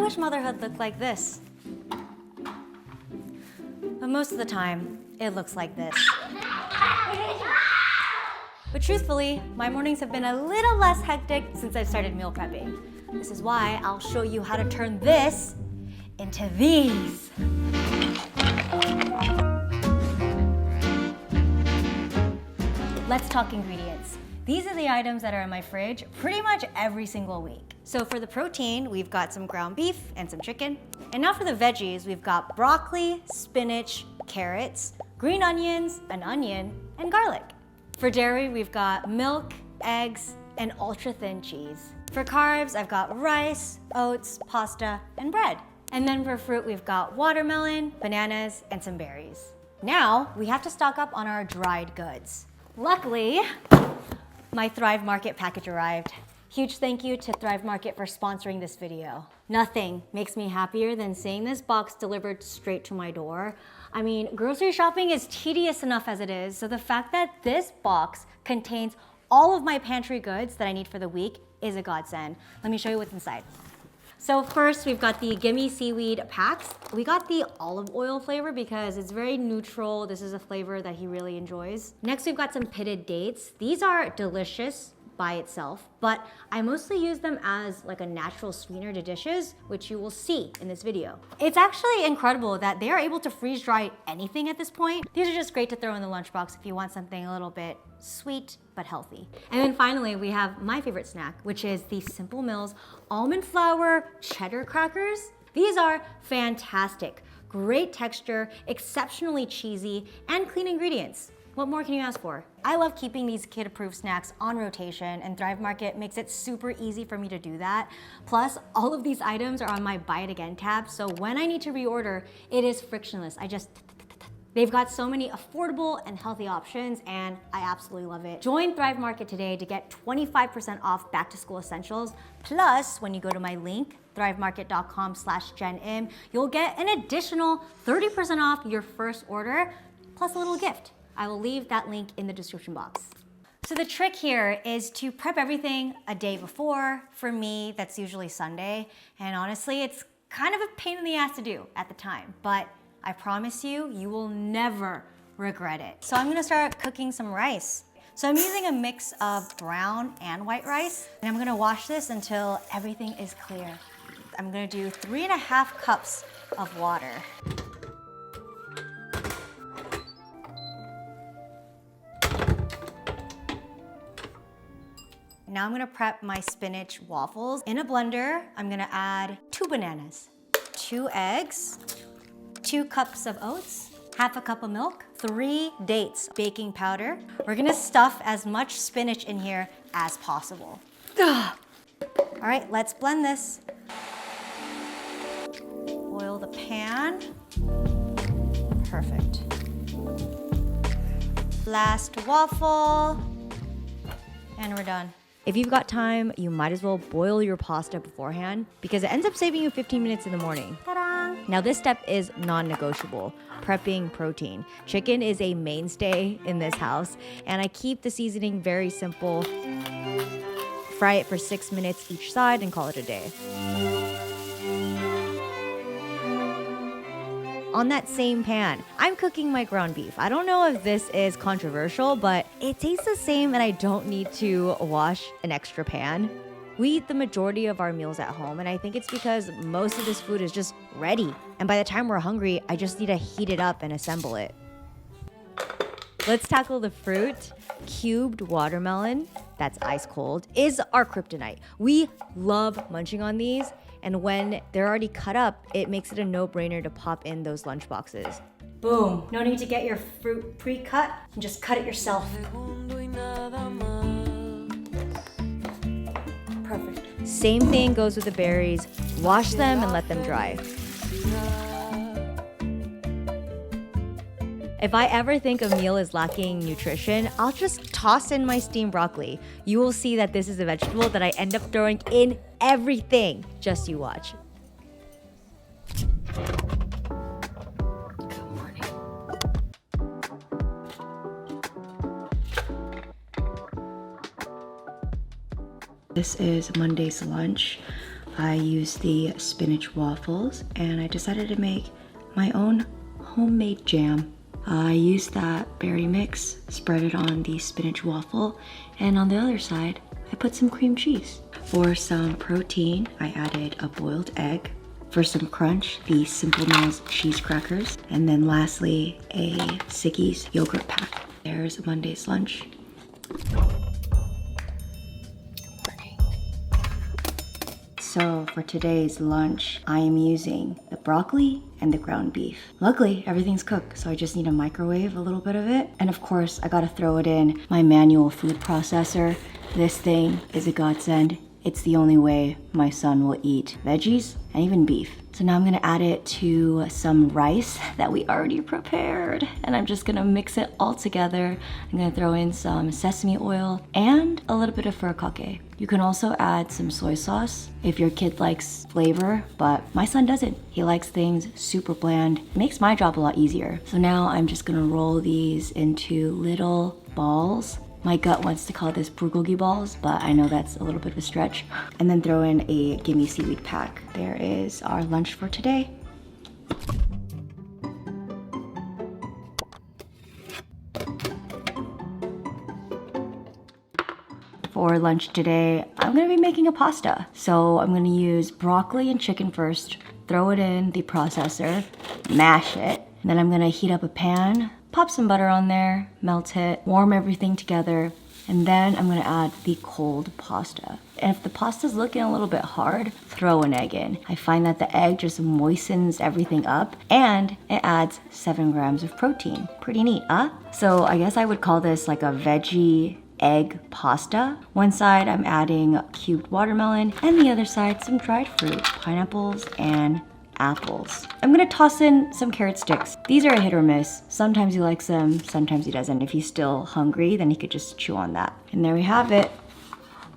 wish motherhood looked like this. But most of the time, it looks like this. But truthfully, my mornings have been a little less hectic since I've started meal prepping. This is why I'll show you how to turn this into these. Let's talk ingredients. These are the items that are in my fridge pretty much every single week. So for the protein, we've got some ground beef and some chicken. And now for the veggies, we've got broccoli, spinach, carrots, green onions, an onion, and garlic. For dairy, we've got milk, eggs, and ultra-thin cheese. For carbs, I've got rice, oats, pasta, and bread. And then for fruit, we've got watermelon, bananas, and some berries. Now, we have to stock up on our dried goods. Luckily, my Thrive Market package arrived. Huge thank you to Thrive Market for sponsoring this video. Nothing makes me happier than seeing this box delivered straight to my door. I mean, grocery shopping is tedious enough as it is, so the fact that this box contains all of my pantry goods that I need for the week is a godsend. Let me show you what's inside. So first, we've got the Gimmie seaweed packs. We got the olive oil flavor because it's very neutral. This is a flavor that he really enjoys. Next, we've got some pitted dates. These are delicious by itself, but I mostly use them as like a natural sweetener to dishes, which you will see in this video. It's actually incredible that they are able to freeze dry anything at this point. These are just great to throw in the lunchbox if you want something a little bit sweet but healthy. And then finally, we have my favorite snack, which is the Simple Mills almond flour cheddar crackers. These are fantastic, great texture, exceptionally cheesy, and clean ingredients. What more can you ask for? I love keeping these kid-approved snacks on rotation, and Thrive Market makes it super easy for me to do that. Plus, all of these items are on my Buy It Again tab, so when I need to reorder, it is frictionless. They've got so many affordable and healthy options, and I absolutely love it. Join Thrive Market today to get 25% off back-to-school essentials. Plus, when you go to my link, thrivemarket.com/JenM, you'll get an additional 30% off your first order, plus a little gift. I will leave that link in the description box. So the trick here is to prep everything a day before. For me, that's usually Sunday. And honestly, it's kind of a pain in the ass to do at the time, but I promise you, you will never regret it. So I'm gonna start cooking some rice. So I'm using a mix of brown and white rice, and I'm gonna wash this until everything is clear. I'm gonna do 3.5 cups of water. Now I'm gonna prep my spinach waffles. In a blender, I'm gonna add 2 bananas, 2 eggs, 2 cups of oats, 1/2 cup of milk, 3 dates, baking powder. We're gonna stuff as much spinach in here as possible. All right, let's blend this. Oil the pan. Perfect. Last waffle, and we're done. If you've got time, you might as well boil your pasta beforehand because it ends up saving you 15 minutes in the morning. Ta-da! Now this step is non-negotiable, prepping protein. Chicken is a mainstay in this house, and I keep the seasoning very simple. Fry it for 6 minutes each side and call it a day. On that same pan, I'm cooking my ground beef. I don't know if this is controversial, but it tastes the same and I don't need to wash an extra pan. We eat the majority of our meals at home, and I think it's because most of this food is just ready. And by the time we're hungry, I just need to heat it up and assemble it. Let's tackle the fruit. Cubed watermelon, that's ice cold, is our kryptonite. We love munching on these, and when they're already cut up, it makes it a no-brainer to pop in those lunch boxes. Boom, no need to get your fruit pre-cut, and just cut it yourself. Perfect. Same thing goes with the berries. Wash them and let them dry. If I ever think a meal is lacking nutrition, I'll just toss in my steamed broccoli. You will see that this is a vegetable that I end up throwing in everything. Just you watch. Good morning. This is Monday's lunch. I used the spinach waffles and I decided to make my own homemade jam. I used that berry mix, spread it on the spinach waffle, and on the other side, I put some cream cheese. For some protein, I added a boiled egg. For some crunch, the Simple Mills cheese crackers. And then lastly, a Siggy's yogurt pack. There's Monday's lunch. So for today's lunch, I am using the broccoli and the ground beef. Luckily, everything's cooked, so I just need to microwave a little bit of it. And of course, I gotta throw it in my manual food processor. This thing is a godsend. It's the only way my son will eat veggies and even beef. So now I'm gonna add it to some rice that we already prepared. And I'm just gonna mix it all together. I'm gonna throw in some sesame oil and a little bit of furikake. You can also add some soy sauce if your kid likes flavor, but my son doesn't. He likes things super bland. It makes my job a lot easier. So now I'm just gonna roll these into little balls. My gut wants to call this bulgogi balls, but I know that's a little bit of a stretch. And then throw in a gimmie seaweed pack. There is our lunch for today. For lunch today, I'm gonna be making a pasta. So I'm gonna use broccoli and chicken first, throw it in the processor, mash it. And then I'm gonna heat up a pan, pop some butter on there, melt it, warm everything together, and then I'm gonna add the cold pasta. And if the pasta's looking a little bit hard, throw an egg in. I find that the egg just moistens everything up and it adds 7 grams of protein. Pretty neat, huh? So I guess I would call this like a veggie egg pasta. One side I'm adding cubed watermelon and the other side some dried fruit, pineapples and apples. I'm gonna toss in some carrot sticks. These are a hit or miss. Sometimes he likes them, sometimes he doesn't. If he's still hungry, then he could just chew on that. And there we have it,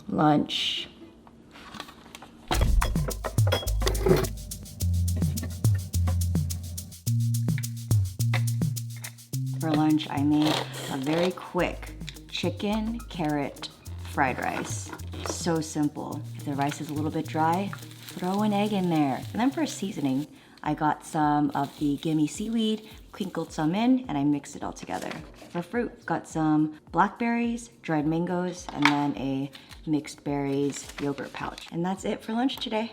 lunch. For lunch, I made a very quick chicken carrot fried rice. So simple. If the rice is a little bit dry, throw an egg in there. And then for seasoning, I got some of the gimmie seaweed, crinkled some in, and I mixed it all together. For fruit, got some blackberries, dried mangoes, and then a mixed berries yogurt pouch. And that's it for lunch today.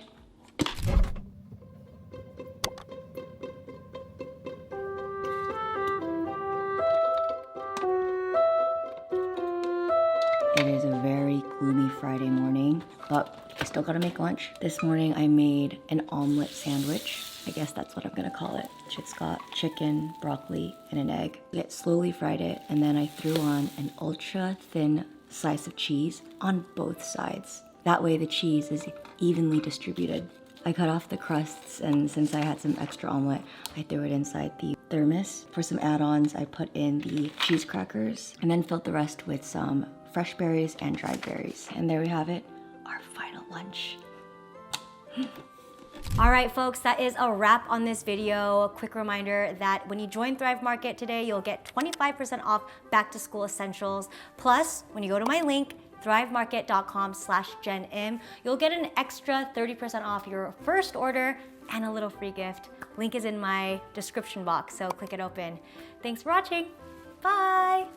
It is a very gloomy Friday morning, but I still gotta make lunch. This morning I made an omelet sandwich. I guess that's what I'm gonna call it. It's got chicken, broccoli, and an egg. I slowly fried it, and then I threw on an ultra thin slice of cheese on both sides. That way the cheese is evenly distributed. I cut off the crusts, and since I had some extra omelet, I threw it inside the thermos. For some add-ons, I put in the cheese crackers, and then filled the rest with some fresh berries and dried berries. And there we have it, our final lunch. All right, folks, that is a wrap on this video. A quick reminder that when you join Thrive Market today, you'll get 25% off back to school essentials. Plus, when you go to my link, thrivemarket.com/JenM, you'll get an extra 30% off your first order and a little free gift. Link is in my description box, so click it open. Thanks for watching. Bye.